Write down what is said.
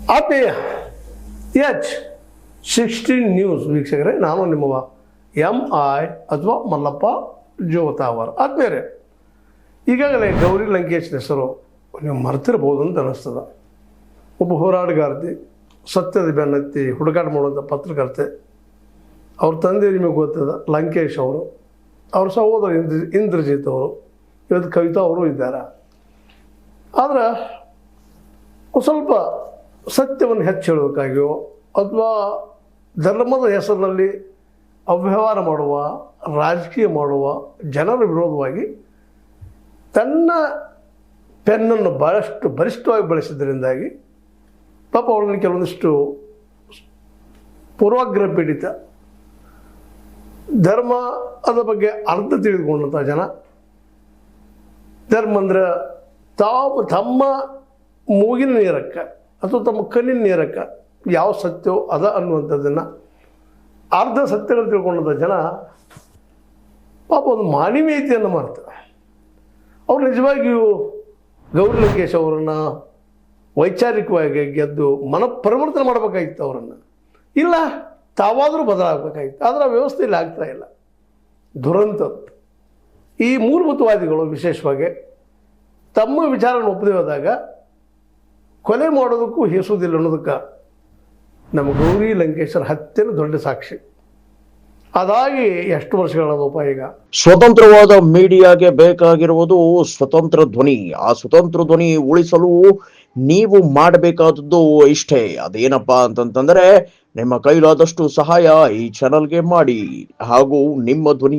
ಆತ್ಮೀಯ H16 news ವೀಕ್ಷಕರೇ, ನಾನು ನಿಮ್ಮ MI ಅಥವಾ ಮಲ್ಲಪ್ಪ ಜೋತಾವರ್. ಆತ್ಮೀಯರೇ, ಈಗಾಗಲೇ ಗೌರಿ ಲಂಕೇಶ್ ಹೆಸರು ನೀವು ಮರ್ತಿರ್ಬೋದು ಅಂತ ಅನ್ನಿಸ್ತದೆ. ಒಬ್ಬ ಹೋರಾಟಗಾರ್ತಿ, ಸತ್ಯದ ಬೆನ್ನತ್ತಿ ಹುಡುಕಾಟ ಮಾಡುವಂಥ ಪತ್ರಕರ್ತೆ. ಅವ್ರ ತಂದೆ ನಿಮಗೆ ಗೊತ್ತದ, ಲಂಕೇಶ್ ಅವರು, ಅವ್ರ ಸಹೋದರ ಇಂದ್ರಜಿತ್ ಅವರು, ಇವತ್ತು ಕವಿತಾ ಅವರು ಇದ್ದಾರೆ. ಆದರೆ ಸ್ವಲ್ಪ ಸತ್ಯವನ್ನು ಹೆಚ್ಚು ಹೇಳೋದಕ್ಕಾಗಿಯೋ ಅಥವಾ ಧರ್ಮದ ಹೆಸರಿನಲ್ಲಿ ಅವ್ಯವಹಾರ ಮಾಡುವ, ರಾಜಕೀಯ ಮಾಡುವ ಜನರ ವಿರೋಧವಾಗಿ ತನ್ನ ಪೆನ್ನನ್ನು ಭಾಳಷ್ಟು ಬಲಿಷ್ಠವಾಗಿ ಬಳಸಿದ್ದರಿಂದಾಗಿ ಪಾಪ ಅವಳನ್ನು ಕೆಲವೊಂದಿಷ್ಟು ಪೂರ್ವಾಗ್ರಹ ಪೀಡಿತ, ಧರ್ಮ ಅದರ ಬಗ್ಗೆ ಅರ್ಥ ತಿಳಿದುಕೊಂಡಂಥ ಜನ, ಧರ್ಮ ಅಂದ್ರೆ ತಮ್ಮ ಮೂಗಿನ ನೀರಕ್ಕೆ ಅಥವಾ ತಮ್ಮ ಕಣ್ಣಿನ ನೀರಕ್ಕೆ ಯಾವ ಸತ್ಯವೋ ಅದ ಅನ್ನುವಂಥದ್ದನ್ನು ಅರ್ಧ ಸತ್ಯಗಳು ತಿಳ್ಕೊಂಡಂಥ ಜನ ಪಾಪ ಒಂದು ಮಾನವೀಯತೆಯನ್ನು ಮಾಡ್ತಾರೆ. ಅವ್ರು ನಿಜವಾಗಿಯೂ ಗೌರಿ ಲಂಕೇಶ್ ಅವರನ್ನು ವೈಚಾರಿಕವಾಗಿ ಗೆದ್ದು ಮನಪರಿವರ್ತನೆ ಮಾಡಬೇಕಾಗಿತ್ತು ಅವರನ್ನು. ಇಲ್ಲ, ತಾವಾದರೂ ಬದಲಾಗಬೇಕಾಗಿತ್ತು. ಆದರೆ ಆ ವ್ಯವಸ್ಥೆಯಲ್ಲಿ ಆಗ್ತಾ ಇಲ್ಲ. ದುರಂತದ್ದು. ಈ ಮೂಲಭೂತವಾದಿಗಳು ವಿಶೇಷವಾಗಿ ತಮ್ಮ ವಿಚಾರವನ್ನು ಒಪ್ಪದೇ ಹೋದಾಗ ಕೊಲೆ ಮಾಡೋದಕ್ಕೂ ಹೇಸುವುದಿಲ್ಲ ಅನ್ನೋದಕ್ಕೆ ನಮ್ಮ ಗೌರಿ ಲಂಕೇಶರ ಹತ್ಯೆನ ದೊಡ್ಡ ಸಾಕ್ಷಿ. ಅದಾಗಿ ಎಷ್ಟು ವರ್ಷಗಳದಪ್ಪ. ಈಗ ಸ್ವತಂತ್ರವಾದ ಮೀಡಿಯಾಗೆ ಬೇಕಾಗಿರುವುದು ಸ್ವತಂತ್ರ ಧ್ವನಿ. ಆ ಸ್ವತಂತ್ರ ಧ್ವನಿ ಉಳಿಸಲು ನೀವು ಮಾಡಬೇಕಾದದ್ದು ಇಷ್ಟೇ. ಅದೇನಪ್ಪಾ ಅಂತಂತಂದ್ರೆ, ನಿಮ್ಮ ಕೈಲಾದಷ್ಟು ಸಹಾಯ ಈ ಚಾನಲ್ಗೆ ಮಾಡಿ ಹಾಗೂ ನಿಮ್ಮ ಧ್ವನಿಯ